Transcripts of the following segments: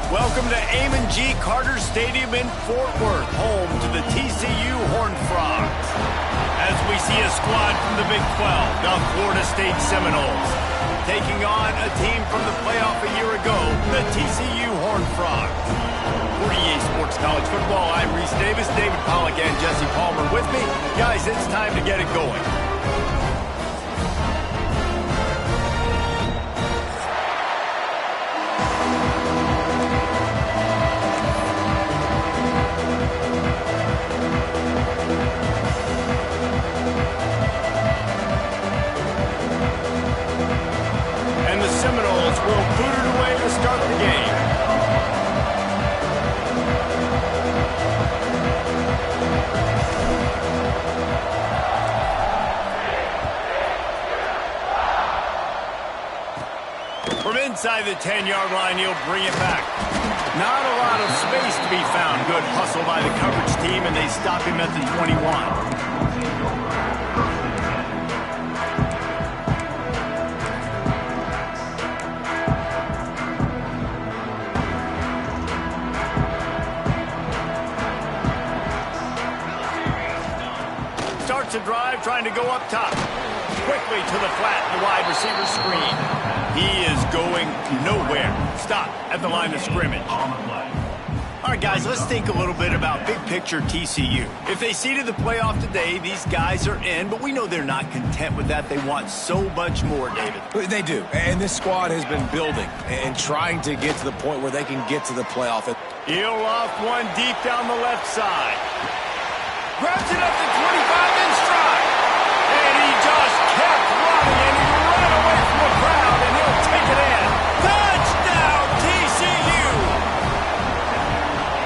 Welcome to Amon G. Carter Stadium in Fort Worth, home to the TCU Horned Frogs. As we see a squad from the Big 12, the Florida State Seminoles, taking on a team from the playoff a year ago, the TCU Horned Frogs. For EA Sports College Football, I'm Reese Davis, David Pollack, and Jesse Palmer with me. Guys, it's time to get it going. Seminoles will boot it away to start the game. From inside the 10-yard line, he'll bring it back. Not a lot of space to be found. Good hustle by the coverage team, and they stop him at the 21. Starts a drive trying to go up top. Quickly to the flat, the wide receiver screen. He is going nowhere. Stop at the line of scrimmage. All right, guys, let's think a little bit about big picture TCU. If they seeded the playoff today, these guys are in, but we know they're not content with that. They want so much more, David. They do, and this squad has been building and trying to get to the point where they can get to the playoff. He'll off one deep down the left side. Grabs it up to 25 in stride. And he just kept running, and he ran away from the crowd, and he'll take it in. Touchdown, TCU!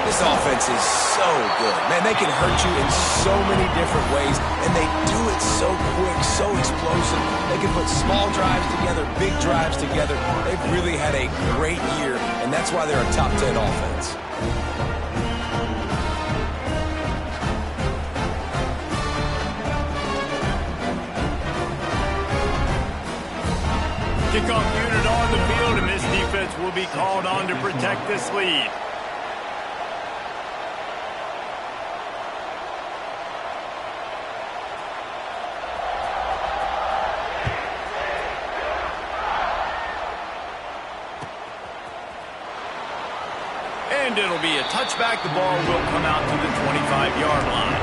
This offense is so good. Man, they can hurt you in so many different ways, and they do it so quick, so explosive. They can put small drives together, big drives together. They've really had a great year, and that's why they're a top 10 offense. Kickoff unit on the field, and this defense will be called on to protect this lead. And it'll be a touchback. The ball will come out to the 25-yard line.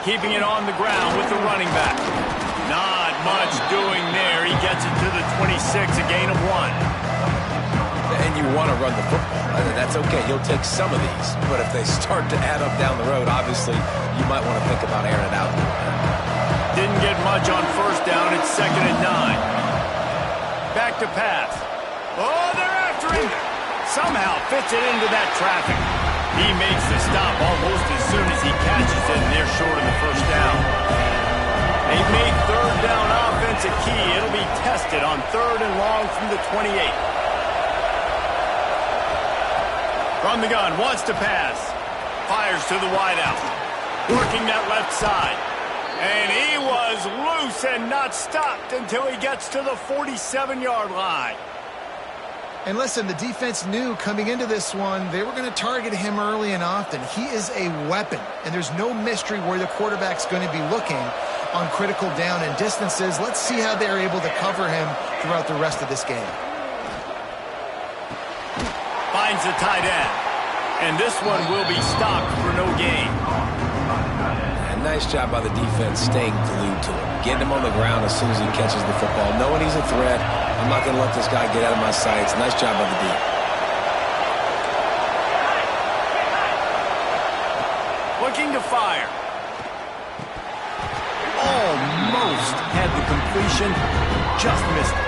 Keeping it on the ground with the running back. Not much doing there. He gets it to the 26, a gain of 1. And you want to run the football. That's okay. You'll take some of these. But if they start to add up down the road, obviously, you might want to think about airing it out. Didn't get much on first down. It's 2nd and 9. Back to pass. Oh, they're after him. Somehow fits it into that traffic. He makes the stop almost as soon as he catches it, and they're short of the first down. They make third down offense a key. It'll be tested on 3rd and long from the 28. From the gun, wants to pass. Fires to the wideout. Working that left side. And he was loose and not stopped until he gets to the 47-yard line. And listen, the defense knew coming into this one, they were going to target him early and often. He is a weapon, and there's no mystery where the quarterback's going to be looking on critical down and distances. Let's see how they're able to cover him throughout the rest of this game. Finds the tight end, and this one will be stopped for no gain. And nice job by the defense staying glued to him. Getting him on the ground as soon as he catches the football. Knowing he's a threat, I'm not going to let this guy get out of my sights. Nice job by the D. Looking to fire. Almost had the completion. Just missed it.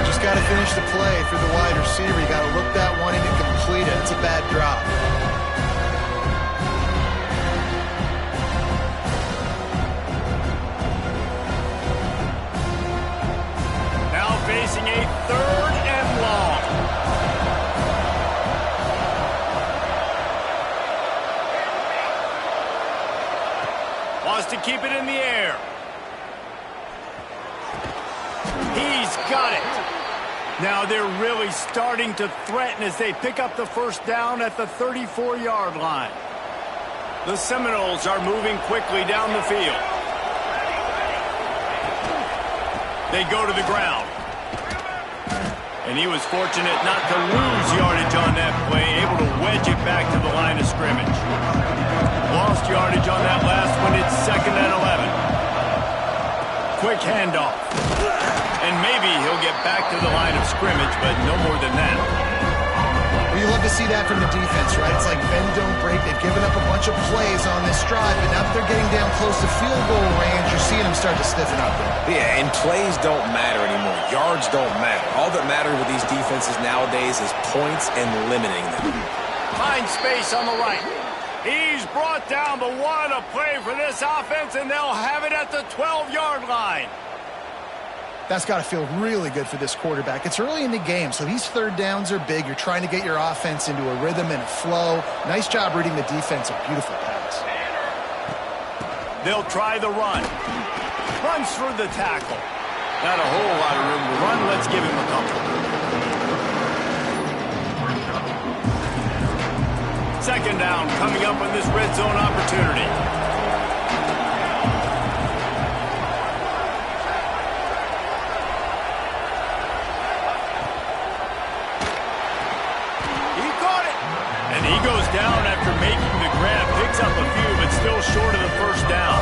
You just got to finish the play through the wide receiver. You got to look that one in and complete it. It's a bad drop. to keep it in the air. He's got it. Now they're really starting to threaten as they pick up the first down at the 34-yard line. The Seminoles are moving quickly down the field. They go to the ground. And he was fortunate not to lose yardage on that play, able to wedge it back to the line of scrimmage. Lost yardage on that last one. It's 2nd and 11. Quick handoff. And maybe he'll get back to the line of scrimmage, but no more than that. Well, you love to see that from the defense, right? It's like bend, don't break. They've given up a bunch of plays on this drive, but now that they're getting down close to field goal range, you're seeing them start to stiffen up there. Yeah, and plays don't matter anymore. Yards don't matter. All that matters with these defenses nowadays is points and limiting them. Find space on the right. He's brought down, but what a play for this offense, and they'll have it at the 12-yard line. That's got to feel really good for this quarterback. It's early in the game, so these third downs are big. You're trying to get your offense into a rhythm and a flow. Nice job reading the defense. A beautiful pass. They'll try the run. Runs through the tackle. Not a whole lot of room to run. Let's give him a couple. Second down coming up on this red zone opportunity. He goes down after making the grab, picks up a few, but still short of the first down.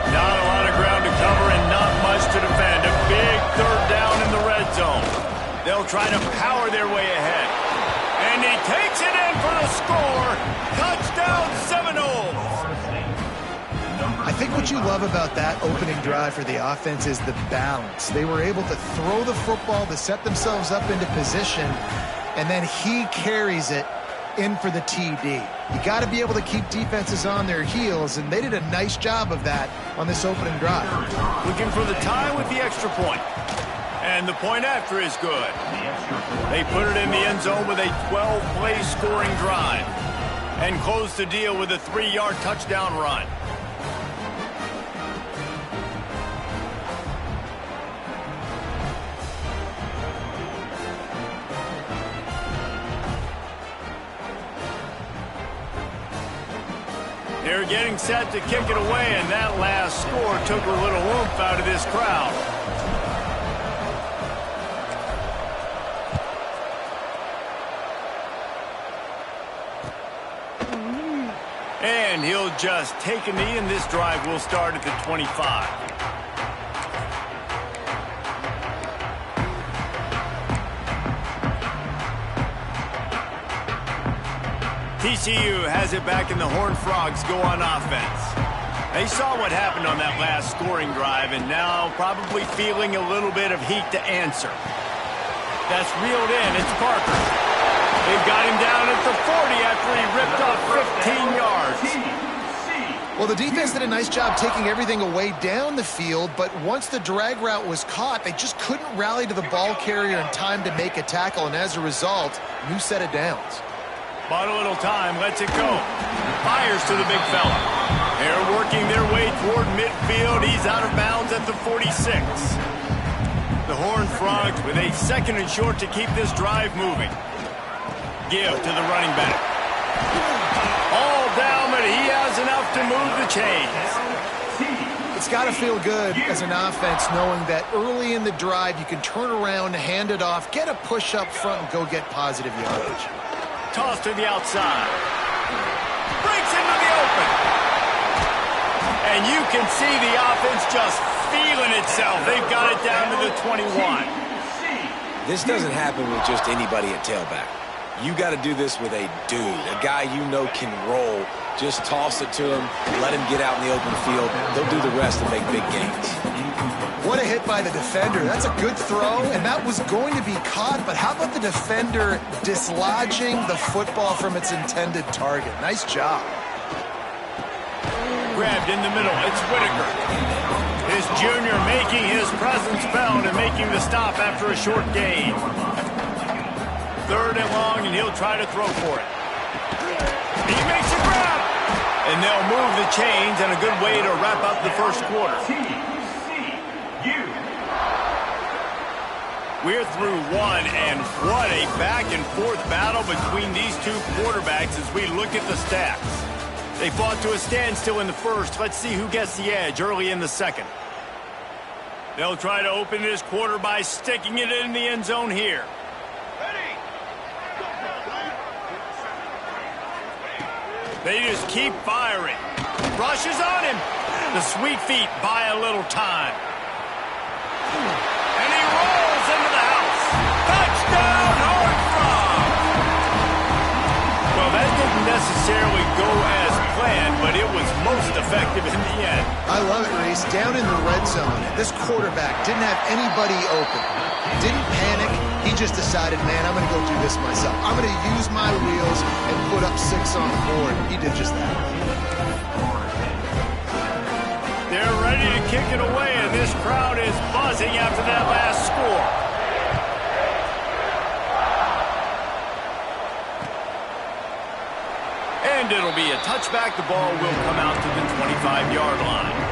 Not a lot of ground to cover and not much to defend. A big third down in the red zone. They'll try to power their way ahead. And he takes it in for the score. Touchdown Seminoles. I think what you love about that opening drive for the offense is the balance. They were able to throw the football to set themselves up into position, and then he carries it in for the TD. You got to be able to keep defenses on their heels, and they did a nice job of that on this opening drive. Looking for the tie with the extra point. And the point after is good. They put it in the end zone with a 12-play scoring drive and close the deal with a 3-yard touchdown run. They're getting set to kick it away, and that last score took a little oomph out of this crowd. And he'll just take a knee, and this drive will start at the 25. TCU has it back, and the Horned Frogs go on offense. They saw what happened on that last scoring drive, and now probably feeling a little bit of heat to answer. That's reeled in. It's Parker. They've got him down at the 40 after he ripped off 15 yards. Well, the defense did a nice job taking everything away down the field, but once the drag route was caught, they just couldn't rally to the ball carrier in time to make a tackle, and as a result, new set of downs. Bought a little time, lets it go. Fires to the big fella. They're working their way toward midfield. He's out of bounds at the 46. The Horned Frogs with a 2nd and short to keep this drive moving. Give to the running back. All down, but he has enough to move the chains. It's got to feel good as an offense knowing that early in the drive you can turn around, hand it off, get a push up front, and go get positive yardage. Toss to the outside. Breaks into the open. And you can see the offense just feeling itself. They've got it down to the 21. This doesn't happen with just anybody at tailback. You got to do this with a dude, a guy you know can roll. Just toss it to him, let him get out in the open field. They'll do the rest and make big gains. What a hit by the defender. That's a good throw, and that was going to be caught, but how about the defender dislodging the football from its intended target? Nice job. Grabbed in the middle. It's Whitaker. This junior making his presence felt and making the stop after a short gain. 3rd and long, and he'll try to throw for it. He makes a grab. And they'll move the chains, and a good way to wrap up the first quarter. We're through one, and what a back-and-forth battle between these two quarterbacks as we look at the stats. They fought to a standstill in the first. Let's see who gets the edge early in the second. They'll try to open this quarter by sticking it in the end zone here. They just keep firing. Rushes on him. The sweet feet buy a little time. And he rolls into the house. Touchdown, Hornfrog! Well, that didn't necessarily go as planned, but it was most effective in the end. I love it, Reese. Down in the red zone, this quarterback didn't have anybody open. Didn't panic. He just decided, man, I'm going to go do this myself. I'm going to use my wheels and put up 6 on the board. He did just that. They're ready to kick it away, and this crowd is buzzing after that last score. And it'll be a touchback. The ball will come out to the 25-yard line.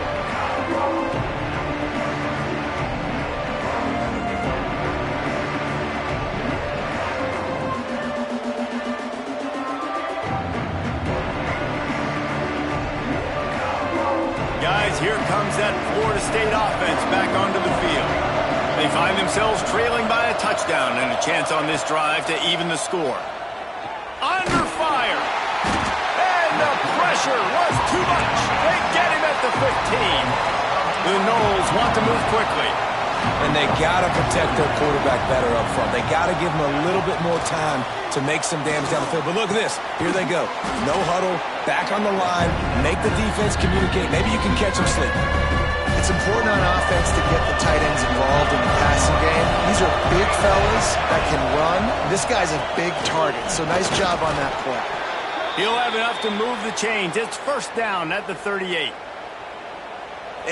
Guys, here comes that Florida State offense back onto the field. They find themselves trailing by a touchdown and a chance on this drive to even the score. Under fire. And the pressure was too much. They get him at the 15. The Noles want to move quickly. And they got to protect their quarterback better up front. They got to give him a little bit more time to make some damage down the field. But look at this. Here they go. No huddle, back on the line, make the defense communicate. Maybe you can catch them sleeping. It's important on offense to get the tight ends involved in the passing game. These are big fellas that can run. This guy's a big target, so nice job on that play. He'll have enough to move the chains. It's first down at the 38.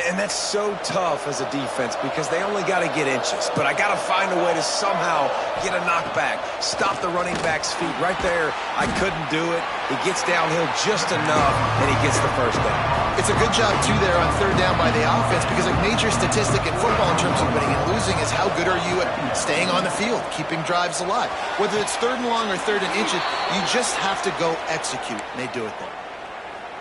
And that's so tough as a defense because they only got to get inches. But I got to find a way to somehow get a knockback, stop the running back's feet. Right there, I couldn't do it. He gets downhill just enough, and he gets the first down. It's a good job, too, there on third down by the offense because a major statistic in football in terms of winning and losing is how good are you at staying on the field, keeping drives alive. Whether it's third and long or third and inches, you just have to go execute, and they do it there.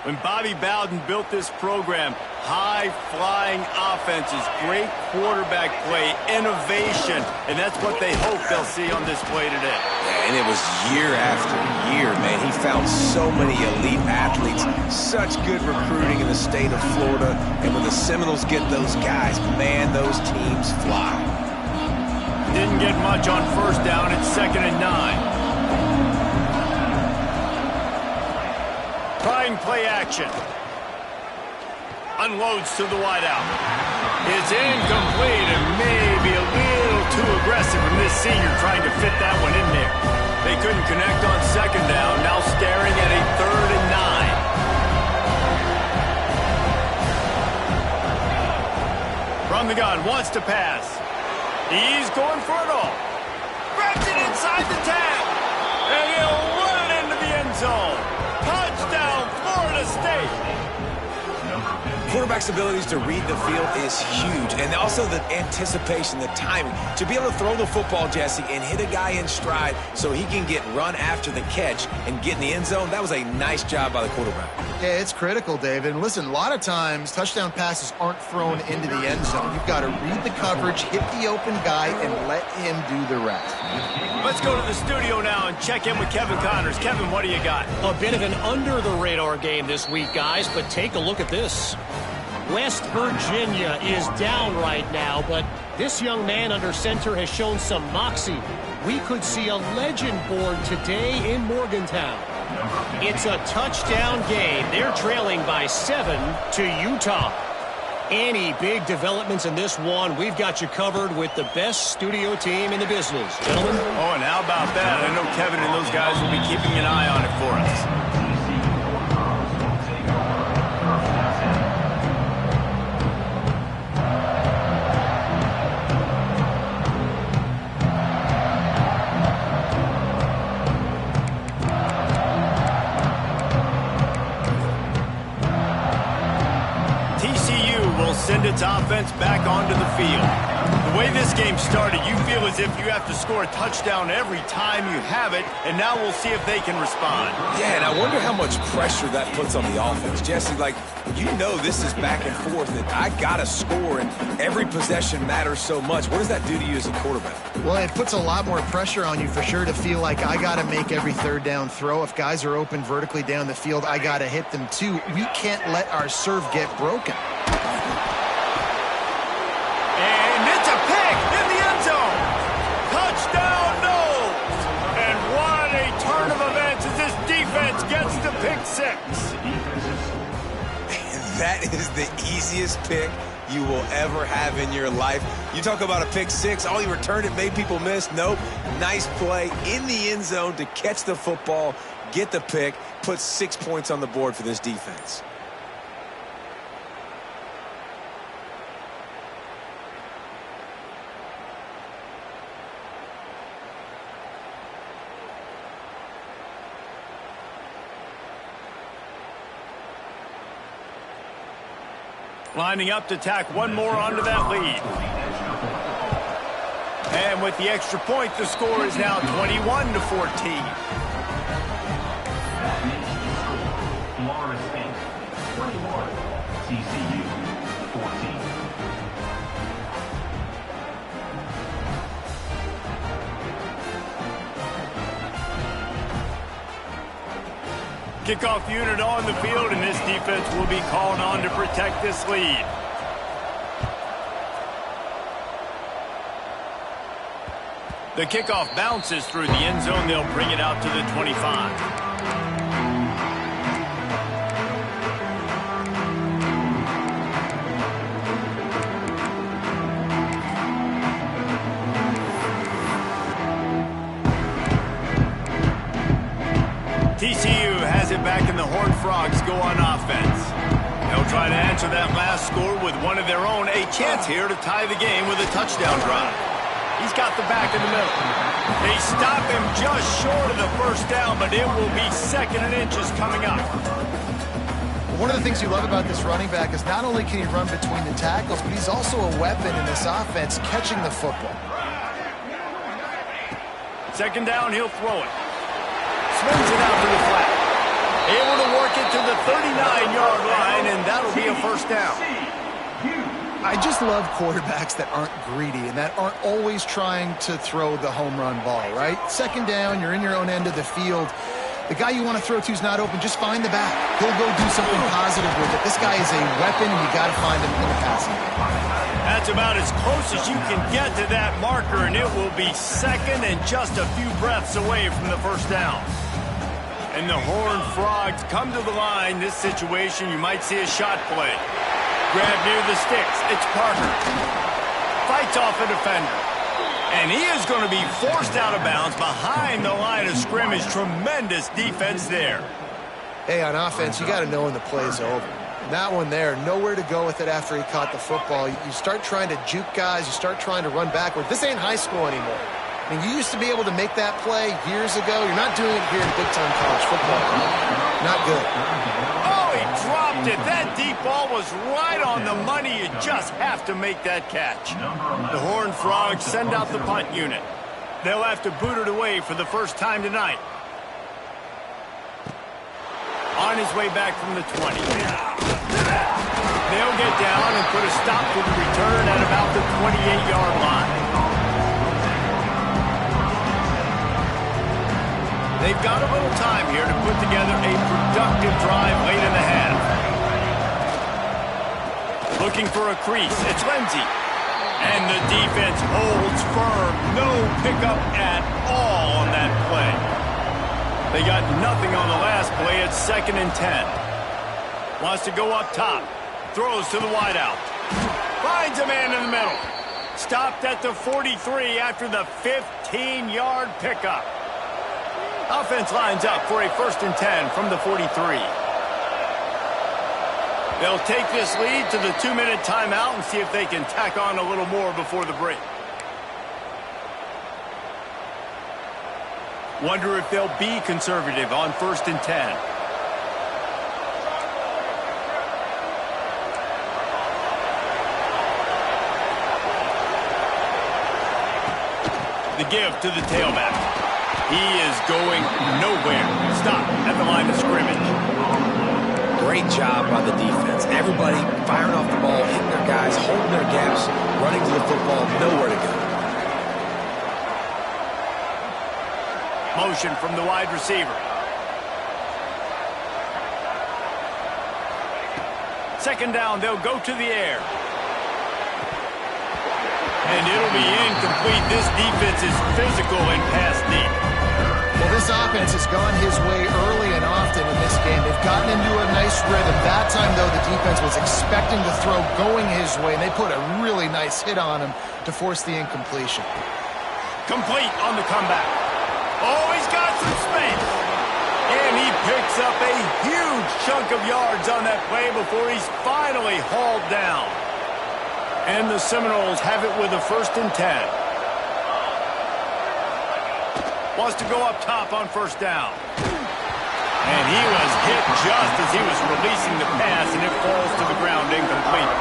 When Bobby Bowden built this program, high-flying offenses, great quarterback play, innovation, and that's what they hope they'll see on display today. Yeah, and it was year after year, man. He found so many elite athletes, such good recruiting in the state of Florida, and when the Seminoles get those guys, man, those teams fly. Didn't get much on first down. It's 2nd and 9. Trying play action. Unloads to the wideout. It's incomplete and maybe a little too aggressive from this senior trying to fit that one in there. They couldn't connect on second down. Now staring at a 3rd and 9. From the gun, wants to pass. He's going for it all. Grabs it inside the 10. And he'll run it into the end zone. Touchdown, Florida State. Quarterback's abilities to read the field is huge, and also the anticipation, the timing. To be able to throw the football, Jesse, and hit a guy in stride so he can get run after the catch and get in the end zone, that was a nice job by the quarterback. Yeah, it's critical, David. And listen, a lot of times touchdown passes aren't thrown into the end zone. You've got to read the coverage, hit the open guy, and let him do the rest. Let's go to the studio now and check in with Kevin Connors. Kevin, what do you got? A bit of an under-the-radar game this week, guys, but take a look at this. West Virginia is down right now, but this young man under center has shown some moxie. We could see a legend born today in Morgantown. It's a touchdown game. They're trailing by 7 to Utah. Any big developments in this one, we've got you covered with the best studio team in the business. Gentlemen? Oh, and how about that? I know Kevin and those guys will be keeping an eye on it for us. send its offense back onto the field. The way this game started, you feel as if you have to score a touchdown every time you have it, and now we'll see if they can respond. Yeah, and I wonder how much pressure that puts on the offense. Jesse, like, you know this is back and forth, and I got to score, and every possession matters so much. What does that do to you as a quarterback? Well, it puts a lot more pressure on you for sure to feel like I got to make every third down throw. If guys are open vertically down the field, I got to hit them too. We can't let our serve get broken. And it's a pick in the end zone. Touchdown, no. And what a turn of events as this defense gets the pick six. That is the easiest pick you will ever have in your life. You talk about a pick six, all he returned it made people miss. Nope. Nice play in the end zone to catch the football, get the pick, put 6 points on the board for this defense. Lining up to tack one more onto that lead. And with the extra point, the score is now 21-14. Florida State 21, TCU 14. Kickoff unit on the field, and this defense will be called on to protect this lead. The kickoff bounces through the end zone. They'll bring it out to the 25. TCU has it back, and the Horned Frogs go on offense. They'll try to answer that last score with one of their own. A chance here to tie the game with a touchdown drive. He's got the back in the middle. They stop him just short of the first down, but it will be second and inches coming up. One of the things you love about this running back is not only can he run between the tackles, but he's also a weapon in this offense catching the football. Second down, he'll throw it. Swings it out to the flat. Able to work it to the 39-yard line, and that'll be a first down. I just love quarterbacks that aren't greedy and that aren't always trying to throw the home run ball, right? Second down, you're in your own end of the field. The guy you want to throw to is not open. Just find the back. He'll go do something positive with it. This guy is a weapon, and you got to find him in the passing game. That's about as close as you can get to that marker, and it will be second and just a few breaths away from the first down. And the Horned Frogs come to the line. This situation, you might see a shot play. Grab near the sticks. It's Parker. Fights off a defender. And he is going to be forced out of bounds behind the line of scrimmage. Tremendous defense there. Hey, on offense, you got to know when the play's over. That one there, nowhere to go with it after he caught the football. You start trying to juke guys. You start trying to run backward. This ain't high school anymore. I mean, you used to be able to make that play years ago. You're not doing it here in big-time college football. Not good. Oh, he dropped it. That deep ball was right on the money. You just have to make that catch. The Horned Frogs send out the punt unit. They'll have to boot it away for the first time tonight. On his way back from the 20. They'll get down and put a stop to the return at about the 28-yard line. They've got a little time here to put together a productive drive late in the half. Looking for a crease. It's Lindsey. And the defense holds firm. No pickup at all on that play. They got nothing on the last play. It's 2nd and 10. Wants to go up top. Throws to the wideout. Finds a man in the middle. Stopped at the 43 after the 15-yard pickup. Offense lines up for a 1st and 10 from the 43. They'll take this lead to the 2-minute timeout and see if they can tack on a little more before the break. Wonder if they'll be conservative on 1st and 10. The give to the tailback. He is going nowhere. Stop at the line of scrimmage. Great job by the defense. Everybody firing off the ball, hitting their guys, holding their gaps, running to the football, nowhere to go. Motion from the wide receiver. Second down, they'll go to the air. And it'll be incomplete. This defense is physical and pass deep. Well, this offense has gone his way early and often in this game. They've gotten into a nice rhythm. That time, though, the defense was expecting the throw going his way, and they put a really nice hit on him to force the incompletion. Complete on the comeback. Oh, he's got some space. And he picks up a huge chunk of yards on that play before he's finally hauled down. And the Seminoles have it with a 1st and 10. Wants to go up top on first down. And he was hit just as he was releasing the pass, and it falls to the ground incomplete.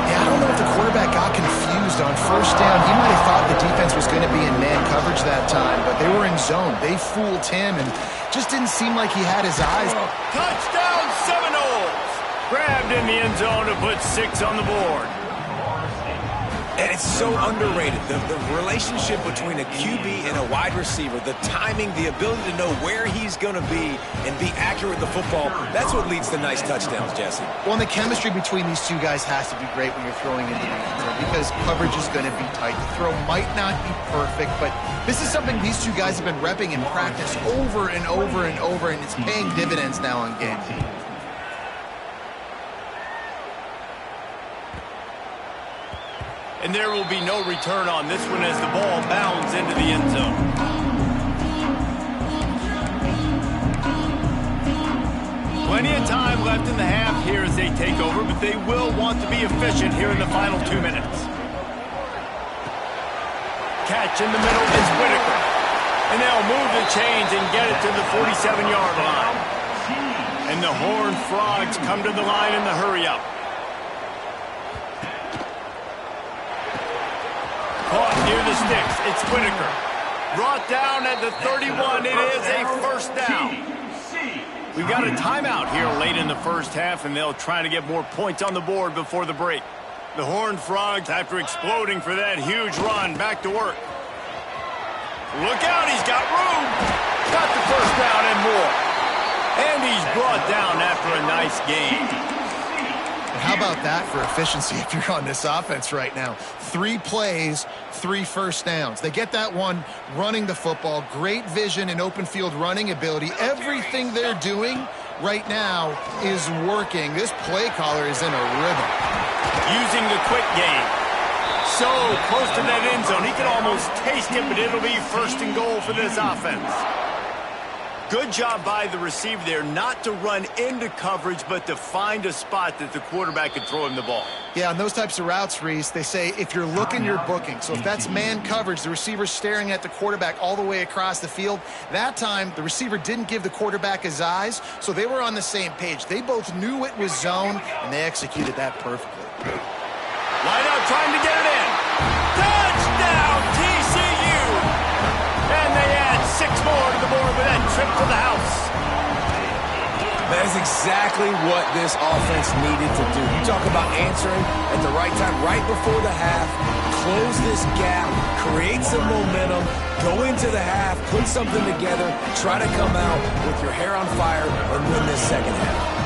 Yeah, I don't know if the quarterback got confused on first down. He might have thought the defense was going to be in man coverage that time, but they were in zone. They fooled him, and just didn't seem like he had his eyes. Touchdown Seminoles! Grabbed in the end zone to put 6 on the board. And it's so underrated, the relationship between a QB and a wide receiver, the timing, the ability to know where he's going to be and be accurate with the football, that's what leads to nice touchdowns, Jesse. Well, and the chemistry between these two guys has to be great when you're throwing into the end zone because coverage is going to be tight. The throw might not be perfect, but this is something these two guys have been repping in practice over and over and over, and it's paying dividends now on game. And there will be no return on this one as the ball bounds into the end zone. Plenty of time left in the half here as they take over, but they will want to be efficient here in the final 2 minutes. Catch in the middle is Whitaker. And they'll move the chains and get it to the 47-yard line. And the Horned Frogs come to the line in the hurry-up. Caught near the sticks. It's Whitaker. Brought down at the 31. It is a 1st down. We've got a timeout here late in the first half, and they'll try to get more points on the board before the break. The Horned Frogs, after exploding for that huge run, back to work. Look out, he's got room. Got the 1st down and more. And he's brought down after a nice gain. How about that for efficiency if you're on this offense right now? 3 plays, 3 first downs. They get that one running the football, great vision and open field running ability. Everything they're doing right now is working. This play caller is in a rhythm. Using the quick game. So close to that end zone. He can almost taste it, but it'll be 1st and goal for this offense. Good job by the receiver there not to run into coverage, but to find a spot that the quarterback could throw him the ball. Yeah, on those types of routes, Reese, they say if you're looking, you're booking. So if that's man coverage, the receiver's staring at the quarterback all the way across the field. That time, the receiver didn't give the quarterback his eyes, so they were on the same page. They both knew it was zone, and they executed that perfectly. Line out trying to get it in. Touchdown, TCU! And they add 6 more to the board with that trip to the house. That is exactly what this offense needed to do. You talk about answering at the right time, right before the half, close this gap, create some momentum, go into the half, put something together, try to come out with your hair on fire and win this second half.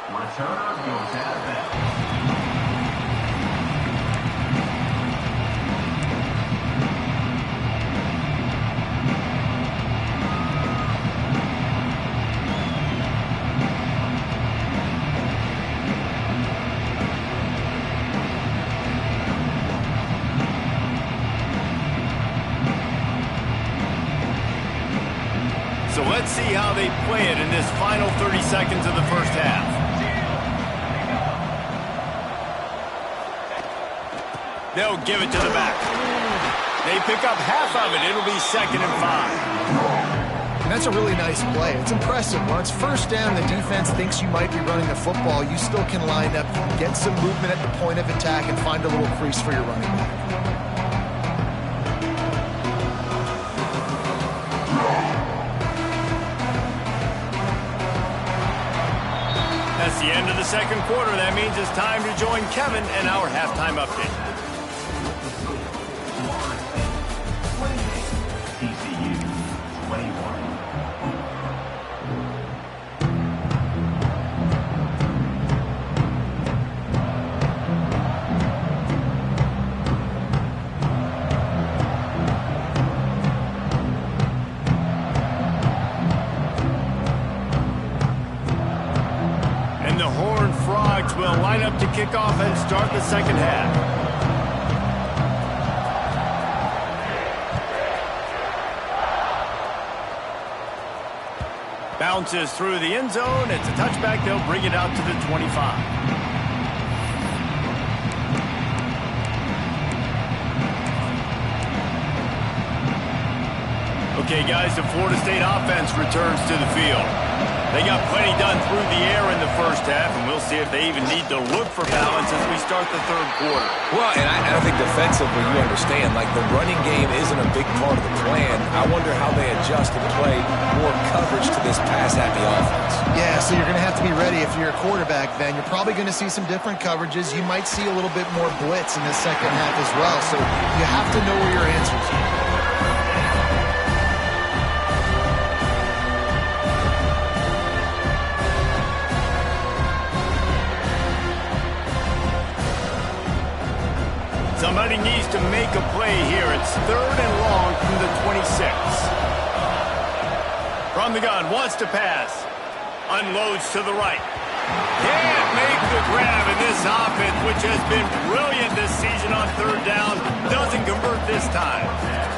Returner goes out of bounds. So let's see how they play it in this final 30 seconds of the first half. They'll give it to the back. They pick up half of it. It'll be 2nd and 5. And that's a really nice play. It's impressive. When it's first down, the defense thinks you might be running the football. You still can line up, get some movement at the point of attack, and find a little crease for your running back. That's the end of the second quarter. That means it's time to join Kevin and our halftime update. TCU 21. And the Horned Frogs will line up to kick off and start the second half. Bounces through the end zone. It's a touchback. They'll bring it out to the 25. Okay, guys, the Florida State offense returns to the field. They got plenty done through the air in the first half, and we'll see if they even need to look for balance as we start the third quarter. Well, and I think defensively, you understand, like the running game isn't a big part of the plan. I wonder how they adjust and play more coverage to this pass-happy offense. Yeah, so you're going to have to be ready if you're a quarterback then. You're probably going to see some different coverages. You might see a little bit more blitz in the second half as well. So you have to know where your answers are. Somebody needs to make a play here. It's 3rd and long from the 26. From the gun, wants to pass. Unloads to the right. Can't make the grab, and this offense, which has been brilliant this season on 3rd down, doesn't convert this time.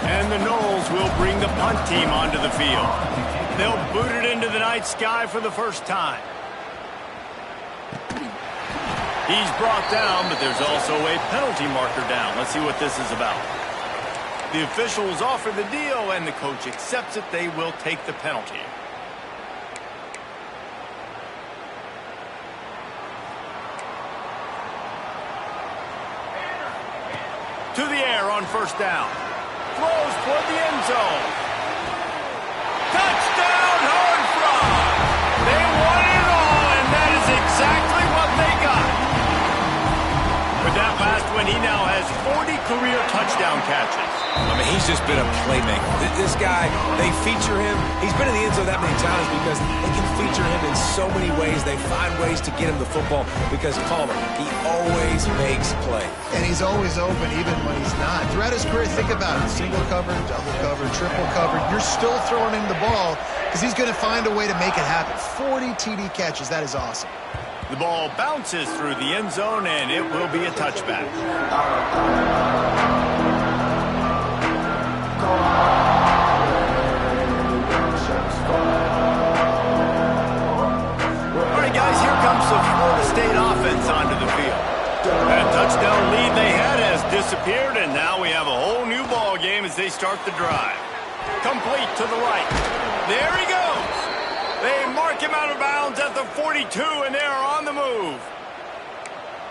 And the Noles will bring the punt team onto the field. They'll boot it into the night sky for the first time. He's brought down, but there's also a penalty marker down. Let's see what this is about. The officials offer the deal, and the coach accepts it. They will take the penalty. To the air on 1st down. Throws toward the end zone. Touchdown, Horned Frogs! They won it all, and that is exactly what they got. With that last one, he now has 40 career touchdown catches. I mean, he's just been a playmaker. This guy, they feature him. He's been in the end zone that many times because they can feature him in so many ways. They find ways to get him the football because, Palmer, he always makes plays. And he's always open even when he's not. Throughout his career, think about it. Single covered, double covered, triple covered. You're still throwing him the ball because he's going to find a way to make it happen. 40 TD catches. That is awesome. The ball bounces through the end zone, and it will be a touchback. All right, guys, here comes the Florida State offense onto the field. That touchdown lead they had has disappeared, and now we have a whole new ball game as they start the drive. Complete to the right. There he goes. They mark him out of bounds at the 42, and they are on the move.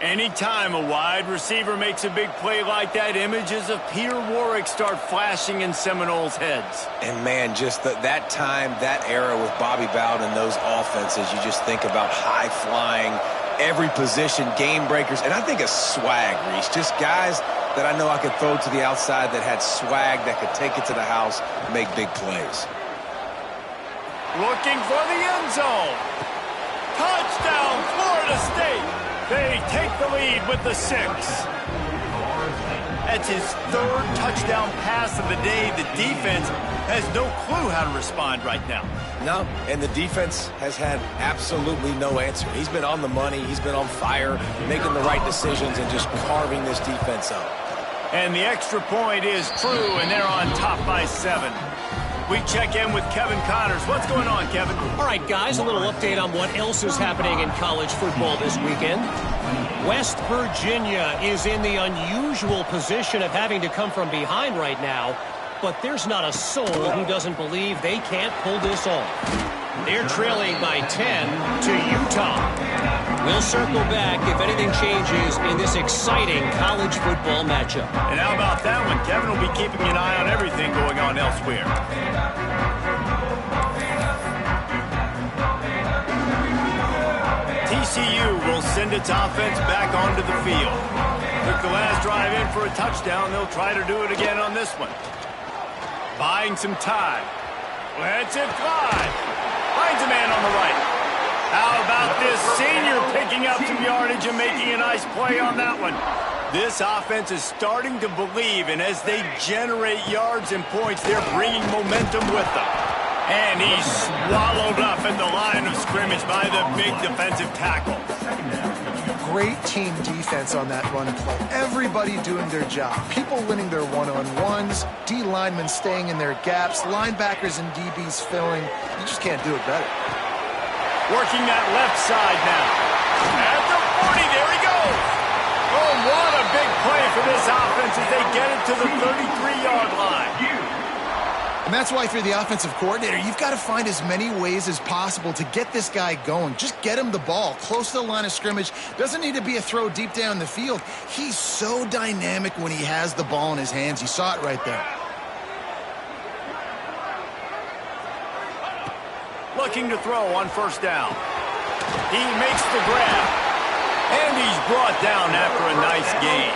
Anytime a wide receiver makes a big play like that, images of Peter Warrick start flashing in Seminoles' heads. And, man, just that time, that era with Bobby Bowden and those offenses, you just think about high-flying, every position, game breakers, and I think of swag, Reese. Just guys that I know I could throw to the outside that had swag, that could take it to the house and make big plays. Looking for the end zone. Touchdown, Florida State. They take the lead with the 6. That's his 3rd touchdown pass of the day. The defense has no clue how to respond right now. No, and the defense has had absolutely no answer. He's been on the money. He's been on fire, making the right decisions and just carving this defense up. And the extra point is true, and they're on top by 7. We check in with Kevin Connors. What's going on, Kevin? All right, guys, a little update on what else is happening in college football this weekend. West Virginia is in the unusual position of having to come from behind right now, but there's not a soul who doesn't believe they can't pull this off. They're trailing by 10 to Utah. We'll circle back if anything changes in this exciting college football matchup. And how about that one? Kevin will be keeping an eye on everything going on elsewhere. TCU will send its offense back onto the field. Took the last drive in for a touchdown. They'll try to do it again on this one. Buying some time. Lets it fly. Finds a man on the right. How about this senior picking up some yardage and making a nice play on that one? This offense is starting to believe, and as they generate yards and points, they're bringing momentum with them. And he's swallowed up at the line of scrimmage by the big defensive tackle. Great team defense on that run play. Everybody doing their job. People winning their one-on-ones, D linemen staying in their gaps, linebackers and DBs filling. You just can't do it better. Working that left side now. At the 40, there he goes. Oh, what a big play for this offense as they get it to the 33-yard line. And that's why if you're the offensive coordinator, you've got to find as many ways as possible to get this guy going. Just get him the ball close to the line of scrimmage. Doesn't need to be a throw deep down the field. He's so dynamic when he has the ball in his hands. You saw it right there. Looking to throw on first down. He makes the grab. And he's brought down after a nice gain.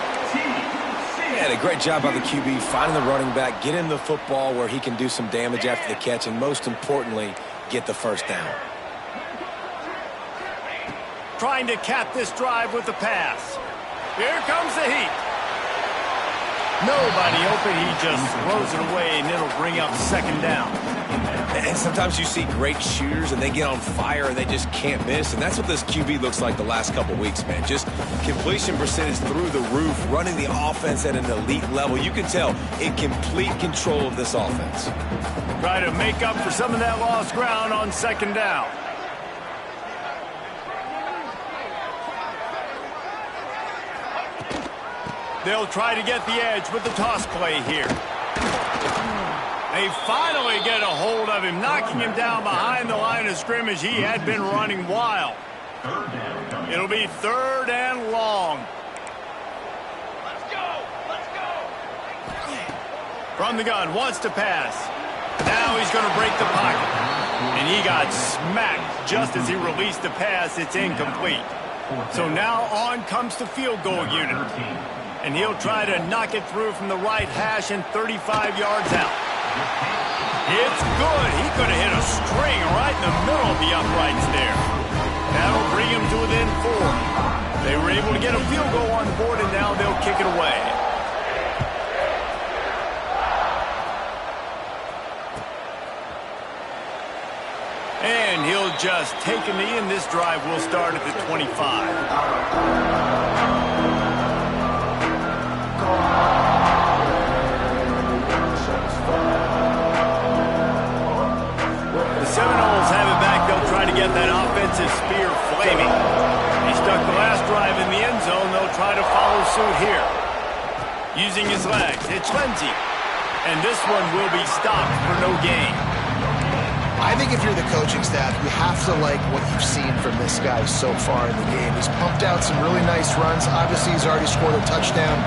Yeah, a great job by the QB finding the running back, get him the football where he can do some damage after the catch, and most importantly, get the first down. Trying to cap this drive with the pass. Here comes the heat. Nobody open. He just throws it away, and it'll bring up second down. And sometimes you see great shooters, and they get on fire, and they just can't miss. And that's what this QB looks like the last couple weeks, man. Just completion percentage through the roof, running the offense at an elite level. You can tell in complete control of this offense. Try to make up for some of that lost ground on second down. They'll try to get the edge with the toss play here. They finally get a hold of him, knocking him down behind the line of scrimmage. He had been running wild. It'll be third and long. Let's go! Let's go! From the gun, wants to pass. Now he's going to break the pocket. And he got smacked just as he released the pass. It's incomplete. So now on comes the field goal unit. And he'll try to knock it through from the right hash and 35 yards out. It's good. He could have hit a string right in the middle of the uprights there. That'll bring him to within 4. They were able to get a field goal on the board, and now they'll kick it away. And he'll just take a knee, and this drive will start at the 25. Seminoles have it back. They'll try to get that offensive spear flaming. He stuck the last drive in the end zone. They'll try to follow suit here. Using his legs, it's Lindsey. And this one will be stopped for no gain. I think if you're the coaching staff, you have to like what you've seen from this guy so far in the game. He's pumped out some really nice runs. Obviously, he's already scored a touchdown.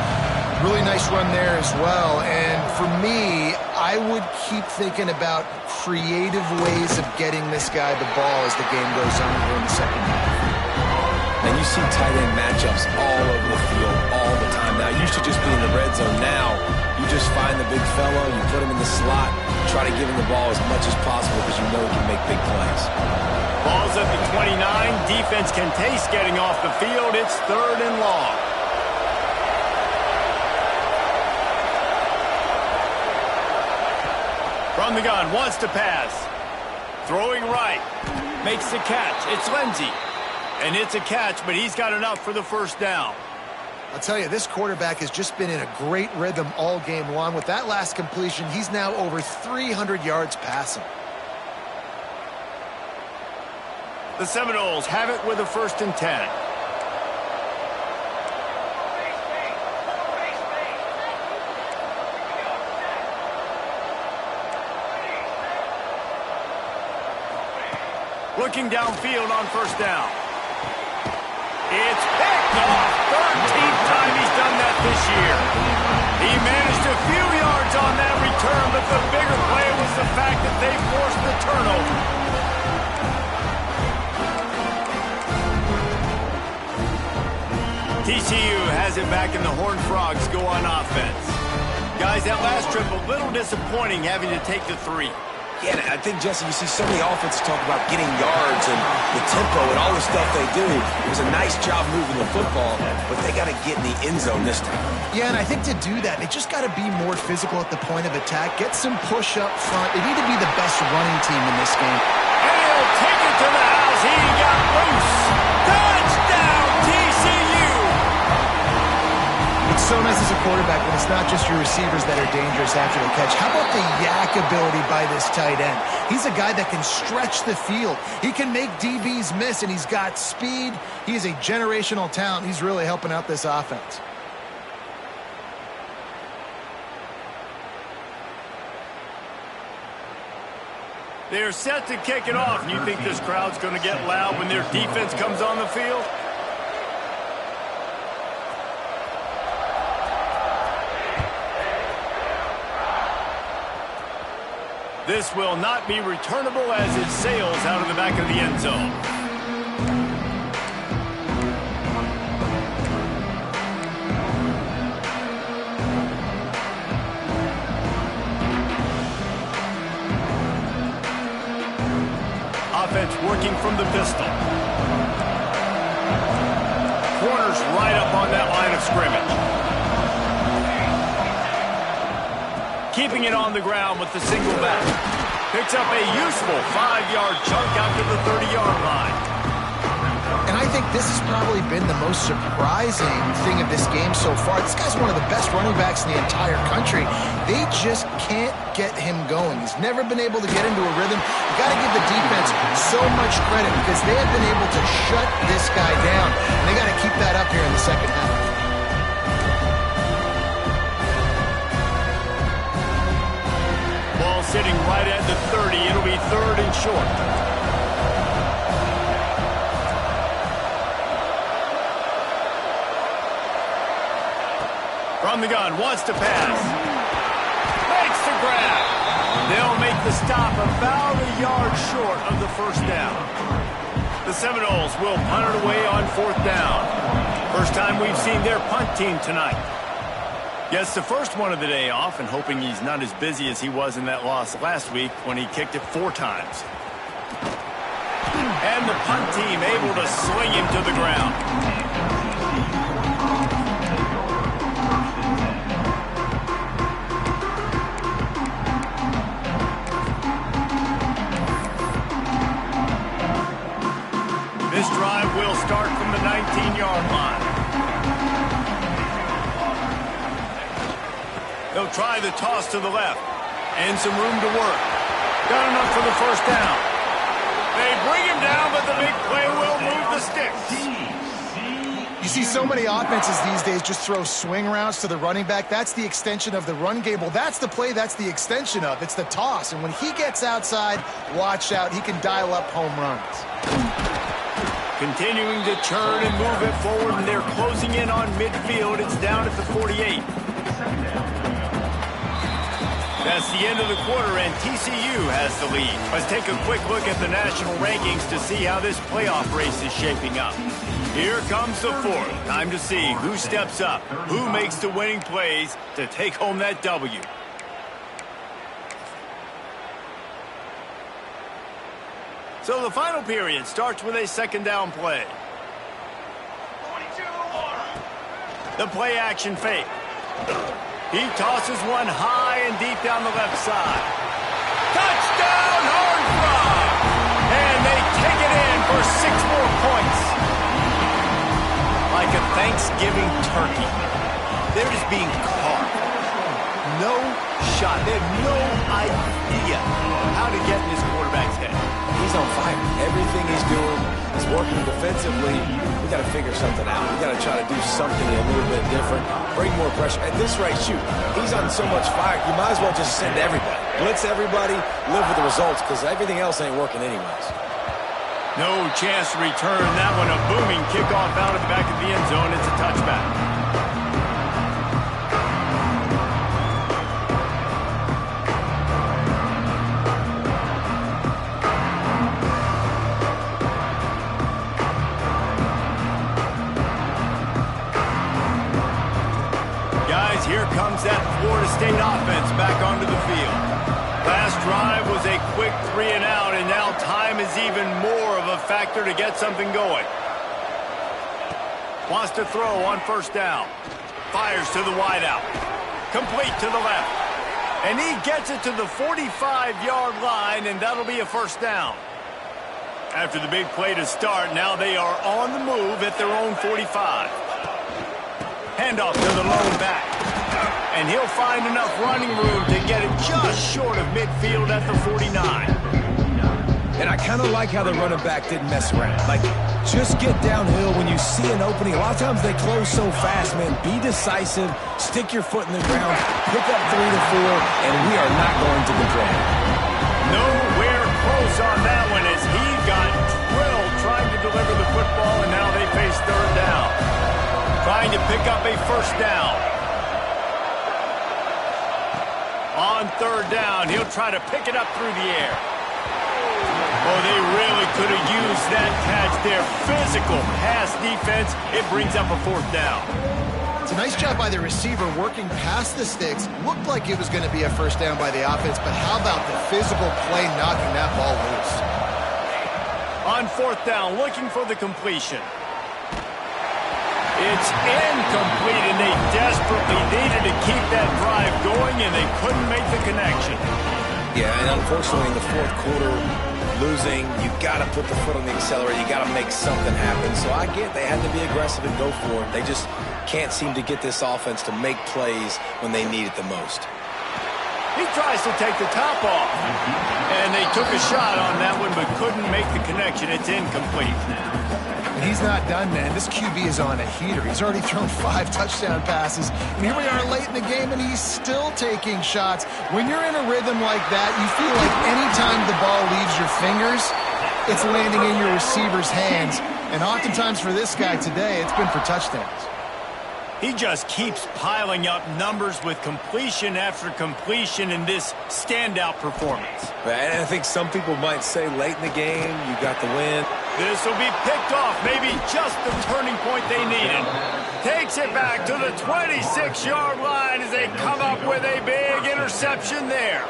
Really nice run there as well. And for me, I would keep thinking about creative ways of getting this guy the ball as the game goes on here in the second half. And you see tight end matchups all over the field all the time. Now, it used to just be in the red zone. Now, you just find the big fellow, you put him in the slot, try to give him the ball as much as possible because you know he can make big plays. Ball's at the 29. Defense can taste getting off the field. It's third and long. From the gun, wants to pass. Throwing right. Makes the catch. It's Lindsey. And it's a catch, but he's got enough for the first down. I'll tell you, this quarterback has just been in a great rhythm all game long. With that last completion, he's now over 300 yards passing. The Seminoles have it with a 1st and 10. Looking downfield on 1st down. It's picked off. 13th time he's done that this year. He managed a few yards on that return, but the bigger play was the fact that they forced the turnover. TCU has it back, and the Horned Frogs go on offense. Guys, that last trip a little disappointing, having to take the 3. Yeah, I think, Jesse, you see so many offenses talk about getting yards and the tempo and all the stuff they do. It was a nice job moving the football, but they got to get in the end zone this time. Yeah, and I think to do that, they just got to be more physical at the point of attack, get some push up front. They need to be the best running team in this game. And he'll take it to the house. He got loose. Touchdown, TCU! It's so nice as a quarterback when it's not just your receivers that are dangerous after the catch. How about the yak ability by this tight end? He's a guy that can stretch the field. He can make DBs miss, and he's got speed. He is a generational talent. He's really helping out this offense. They're set to kick it off. You think this crowd's going to get loud when their defense comes on the field? This will not be returnable as it sails out of the back of the end zone. Offense working from the pistol. Corners right up on that line of scrimmage. Keeping it on the ground with the single back. Picks up a useful 5-yard chunk out to the 30-yard line. And I think this has probably been the most surprising thing of this game so far. This guy's one of the best running backs in the entire country. They just can't get him going. He's never been able to get into a rhythm. You got to give the defense so much credit because they have been able to shut this guy down. And they got to keep that up here in the second half. Sitting right at the 30. It'll be 3rd and short. From the gun, wants to pass. Makes the grab. They'll make the stop about a yard short of the 1st down. The Seminoles will punt it away on 4th down. First time we've seen their punt team tonight. Gets the first one of the day off and hoping he's not as busy as he was in that loss last week when he kicked it 4 times. And the punt team able to sling him to the ground. This drive will start from the 19-yard line. They'll try the toss to the left. And some room to work. Got enough for the 1st down. They bring him down, but the big play will move the sticks. You see so many offenses these days just throw swing routes to the running back. That's the extension of the run game. Well, that's the play that's the extension of. It's the toss. And when he gets outside, watch out. He can dial up home runs. Continuing to turn and move it forward, and they're closing in on midfield. It's down at the 48. That's the end of the quarter, and TCU has the lead. Let's take a quick look at the national rankings to see how this playoff race is shaping up. Here comes the 4th. Time to see who steps up, who makes the winning plays to take home that W. So the final period starts with a 2nd down play. The play action fake. He tosses one high and deep down the left side. Touchdown, Horned Frogs! And they take it in for 6 more points. Like a Thanksgiving turkey. They're just being carved. No shot. They have no idea how to get in this quarterback's head. He's on fire. Everything he's doing is working defensively. We got to figure something out. We got to try to do something a little bit different. Bring more pressure. At this rate, shoot, he's on so much fire, you might as well just send everybody. Blitz everybody, live with the results, because everything else ain't working anyways. No chance to return that one. A booming kickoff out of the back of the end zone. It's a touchback. Guys, here comes that Florida State offense back onto the field. Last drive was a quick 3 and out, and now time is even more of a factor to get something going. Wants to throw on first down. Fires to the wideout. Complete to the left. And he gets it to the 45-yard line, and that'll be a first down. After the big play to start, now they are on the move at their own 45. Handoff to the lone back. And he'll find enough running room to get it just short of midfield at the 49. And I kind of like how the running back didn't mess around. Like, just get downhill when you see an opening. A lot of times they close so fast, man. Be decisive, stick your foot in the ground, pick up 3 to 4, and we are not going to complain. Nowhere close on that one as he got drilled trying to deliver the football, and now they face third down. Trying to pick up a first down. On third down, he'll try to pick it up through the air. Oh, they really could have used that catch there. Physical pass defense. It brings up a fourth down. It's a nice job by the receiver working past the sticks. Looked like it was going to be a first down by the offense, but how about the physical play knocking that ball loose? On fourth down, looking for the completion. It's incomplete, and they desperately needed to keep that drive going, and they couldn't make the connection. Yeah, and unfortunately in the fourth quarter, losing, you got to put the foot on the accelerator. You got to make something happen. So I get they had to be aggressive and go for it. They just can't seem to get this offense to make plays when they need it the most. He tries to take the top off, and they took a shot on that one but couldn't make the connection. It's incomplete. He's not done, man. This QB is on a heater. He's already thrown 5 touchdown passes. And here we are late in the game, and he's still taking shots. When you're in a rhythm like that, you feel like anytime the ball leaves your fingers, it's landing in your receiver's hands. And oftentimes for this guy today, it's been for touchdowns. He just keeps piling up numbers with completion after completion in this standout performance. And I think some people might say late in the game, you got the win. This will be picked off, maybe just the turning point they needed. Takes it back to the 26-yard line as they come up with a big interception there.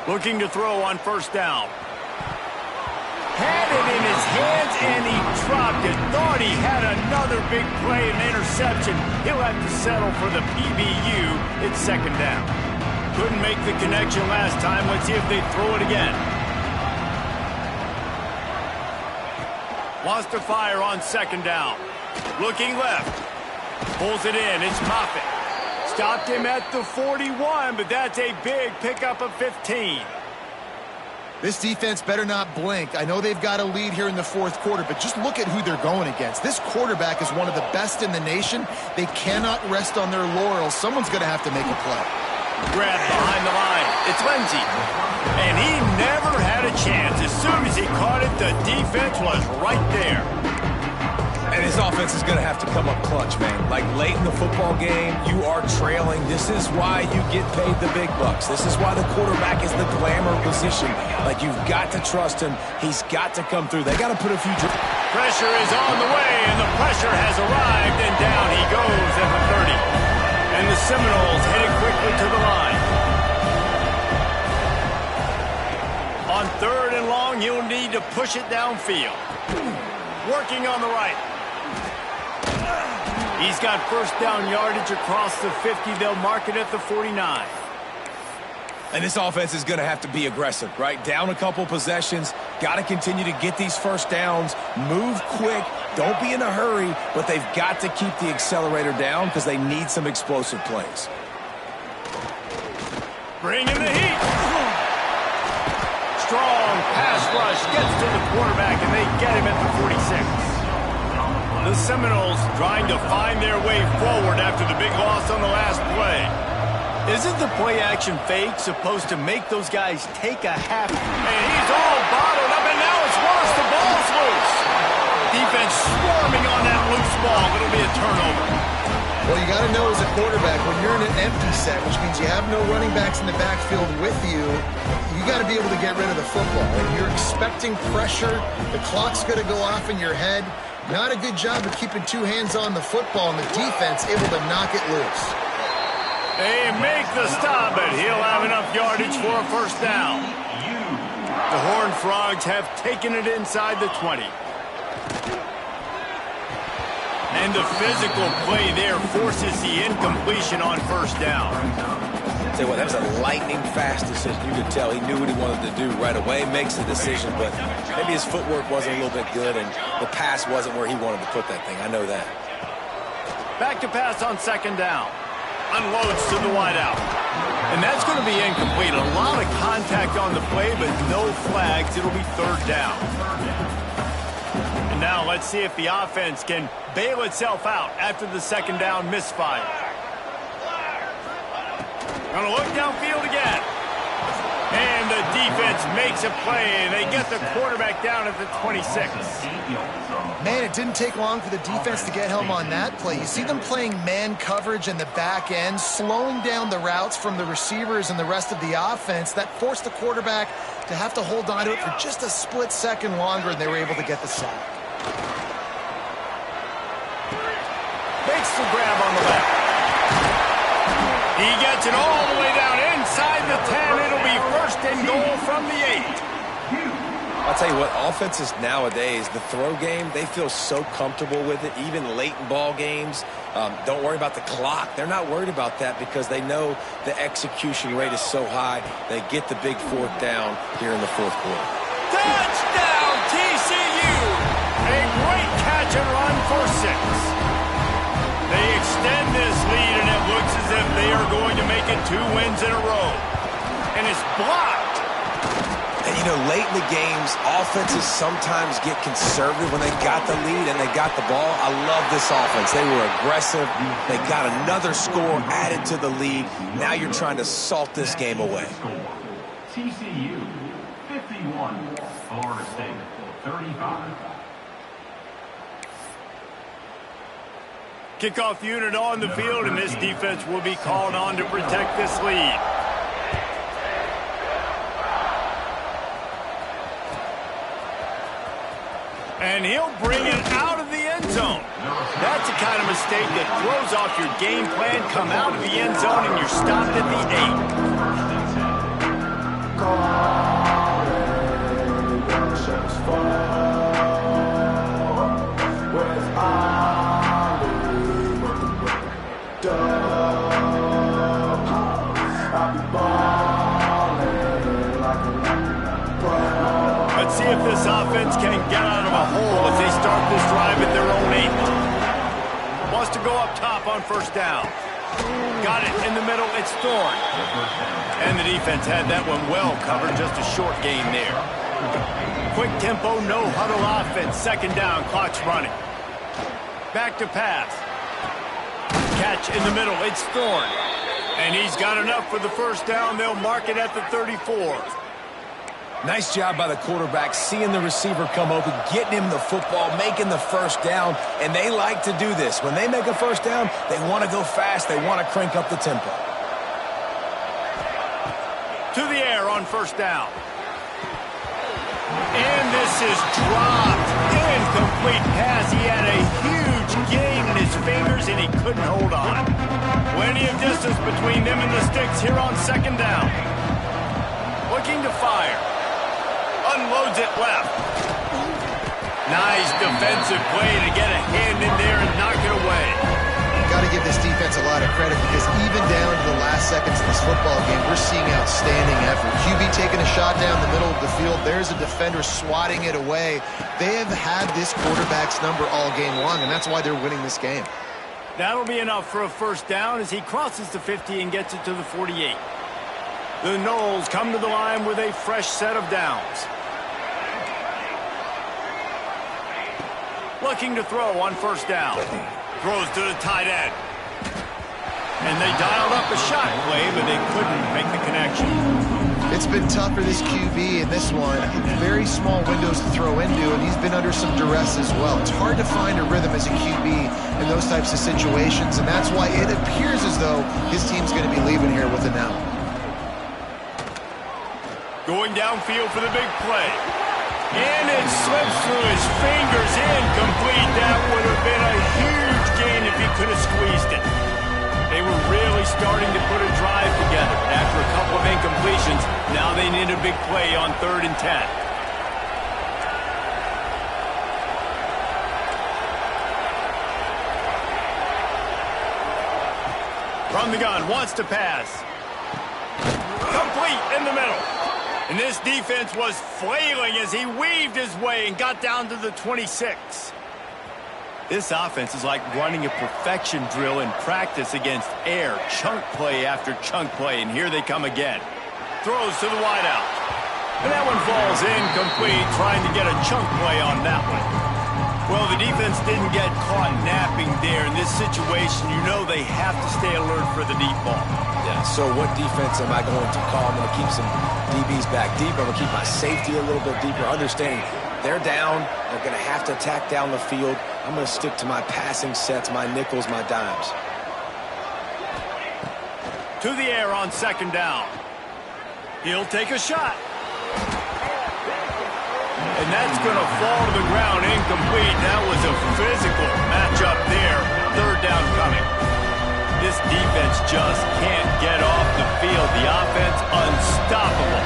Looking to throw on first down. Had it in his hands, and he dropped it. Thought he had another big play and interception. He'll have to settle for the PBU. It's second down. Couldn't make the connection last time. Let's see if they throw it again. Wants to fire on second down. Looking left. Pulls it in. It's Moffitt. Stopped him at the 41, but that's a big pickup of 15. This defense better not blink. I know they've got a lead here in the fourth quarter, but just look at who they're going against. This quarterback is one of the best in the nation. They cannot rest on their laurels. Someone's going to have to make a play. Grab behind the line. It's Lindsey. And he never had a chance. As soon as he caught it, the defense was right there. And his offense is going to have to come up clutch, man. Like late in the football game, you are trailing. This is why you get paid the big bucks. This is why the quarterback is the glamour position. Like, you've got to trust him. He's got to come through. They got to put a few... Pressure is on the way, and the pressure has arrived, and down he goes at the 30. And the Seminoles headed quickly to the line. On third and long, he'll need to push it downfield. Working on the right. He's got first down yardage across the 50. They'll mark it at the 49. And this offense is going to have to be aggressive, right? Down a couple possessions, got to continue to get these first downs, move quick, don't be in a hurry, but they've got to keep the accelerator down because they need some explosive plays. Bring in the heat. Strong pass rush gets to the quarterback, and they get him at the 46. The Seminoles trying to find their way forward after the big loss on the last play. Isn't the play-action fake supposed to make those guys take a half? And he's all bottled up, and now it's worse. The ball's loose. Defense swarming on that loose ball. It'll be a turnover. Well, you got to know as a quarterback, when you're in an empty set, which means you have no running backs in the backfield with you, you got to be able to get rid of the football. And you're expecting pressure. The clock's going to go off in your head. Not a good job of keeping two hands on the football, and the defense able to knock it loose. They make the stop, but he'll have enough yardage for a first down. The Horned Frogs have taken it inside the 20. And the physical play there forces the incompletion on first down. Tell you what, that was a lightning-fast decision. You could tell he knew what he wanted to do right away, makes the decision, but maybe his footwork wasn't a little bit good, and the pass wasn't where he wanted to put that thing. I know that. Back to pass on second down. Unloads to the wideout. And that's going to be incomplete. A lot of contact on the play, but no flags. It'll be third down. And now let's see if the offense can bail itself out after the second down misfire. Going to look downfield again. And the defense makes a play, and they get the quarterback down at the 26. Man, it didn't take long for the defense to get home on that play. You see them playing man coverage in the back end, slowing down the routes from the receivers and the rest of the offense. That forced the quarterback to have to hold on to it for just a split second longer, and they were able to get the sack. Makes the grab on the left. He gets it all the way down inside the 10. It'll be first and goal from the 8. I'll tell you what, offenses nowadays, the throw game, they feel so comfortable with it, even late in ball games. Don't worry about the clock. They're not worried about that because they know the execution rate is so high. They get the big fourth down here in the fourth quarter. Touchdown, TCU! A great catch and run for 6. They extend this lead, and it looks as if they are going to make it 2 wins in a row. And it's blocked. And, you know, late in the games, offenses sometimes get conservative when they got the lead and they got the ball. I love this offense. They were aggressive. They got another score added to the lead. Now you're trying to salt this game away. TCU 51, Florida State 35. Kickoff unit on the field, and this defense will be called on to protect this lead. And he'll bring it out of the end zone. That's the kind of mistake that throws off your game plan. Come out of the end zone, and you're stopped at the 8. Let's see if this offense can get out of a hole as they start this drive at their own 8. Wants to go up top on first down. Got it in the middle. It's Thorne. And the defense had that one well covered. Just a short gain there. Quick tempo, no huddle offense. Second down, clock's running. Back to pass. Catch in the middle. It's Thorne. And he's got enough for the first down. They'll mark it at the 34. Nice job by the quarterback, seeing the receiver come open, getting him the football, making the first down, and they like to do this. When they make a first down, they want to go fast. They want to crank up the tempo. To the air on first down. And this is dropped. Incomplete pass. He had a huge gain in his fingers, and he couldn't hold on. Plenty of distance between them and the sticks here on second down. Looking to fire. Unloads it left. Nice defensive play to get a hand in there and knock it away. got to give this defense a lot of credit because even down to the last seconds of this football game, we're seeing outstanding effort. QB taking a shot down the middle of the field. There's a defender swatting it away. They have had this quarterback's number all game long, and that's why they're winning this game. That'll be enough for a first down as he crosses the 50 and gets it to the 48. The Noles come to the line with a fresh set of downs. Looking to throw on first down. Throws to the tight end. And they dialed up a shot play, but they couldn't make the connection. It's been tough for this QB in this one. Very small windows to throw into, and he's been under some duress as well. It's hard to find a rhythm as a QB in those types of situations, and that's why it appears as though his team's going to be leaving here with an out. Going downfield for the big play. And it slips through his fingers, incomplete. That would have been a huge gain if he could have squeezed it. They were really starting to put a drive together. After a couple of incompletions, now they need a big play on 3rd and 10. From the gun, wants to pass. Complete in the middle. And this defense was flailing as he weaved his way and got down to the 26. This offense is like running a perfection drill in practice against air. Chunk play after chunk play, and here they come again. Throws to the wideout. And that one falls incomplete, trying to get a chunk play on that one. Well, the defense didn't get caught napping there. In this situation, you know they have to stay alert for the deep ball. Yeah, so what defense am I going to call? I'm going to keep some DBs back deep. I'm going to keep my safety a little bit deeper, understanding they're down. They're going to have to attack down the field. I'm going to stick to my passing sets, my nickels, my dimes. To the air on 2nd down. He'll take a shot. And that's going to fall to the ground incomplete. That was a physical matchup there. 3rd down coming. This defense just can't get off the field. The offense unstoppable.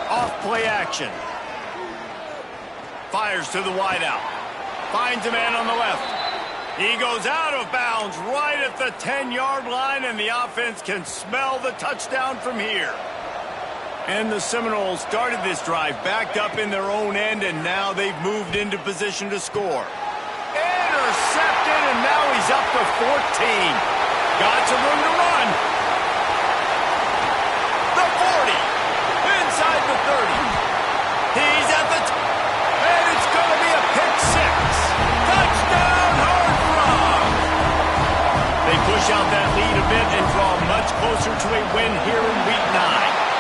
Off play action. Fires to the wideout. Finds a man on the left. He goes out of bounds right at the 10-yard line, and the offense can smell the touchdown from here. And the Seminoles started this drive backed up in their own end, and now they've moved into position to score. Intercepted, and now he's up to 14. Got some room to run. The 40. Inside the 30. He's at the and it's going to be a pick 6. Touchdown, Hard Rock. They push out that lead a bit and draw much closer to a win here in Week 9.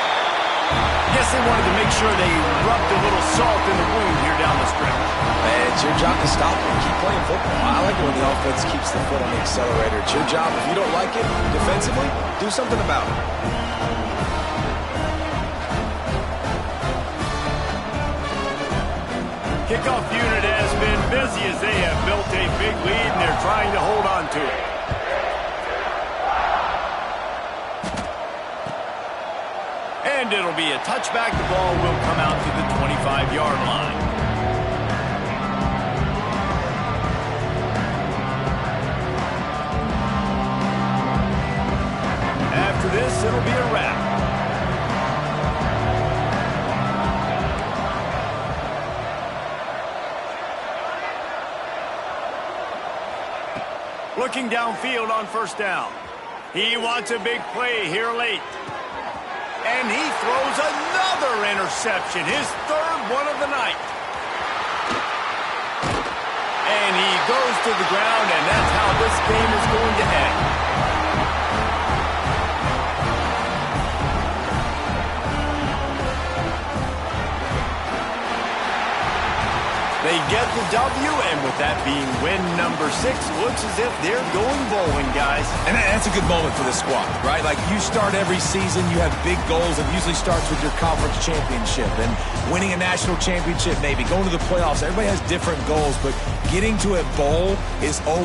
Guess they wanted to make sure they rubbed a little salt in the wound here down the stretch. Man, it's your job to stop them. Keep playing football. I like it when the offense keeps the foot on the accelerator. It's your job. If you don't like it defensively, do something about it. Kickoff unit has been busy as they have built a big lead, and they're trying to hold on to it. And it'll be a touchback. The ball will come out to the 25-yard line. After this, it'll be a wrap. Looking downfield on 1st down. He wants a big play here late. And he throws another interception, his 3rd one of the night. And he goes to the ground, and that's how this game is going to end. They get the W, and with that being win number 6, looks as if they're going bowling, guys. And that's a good moment for the squad, right? Like, you start every season, you have big goals. It usually starts with your conference championship and winning a national championship, maybe going to the playoffs. Everybody has different goals, but getting to a bowl is always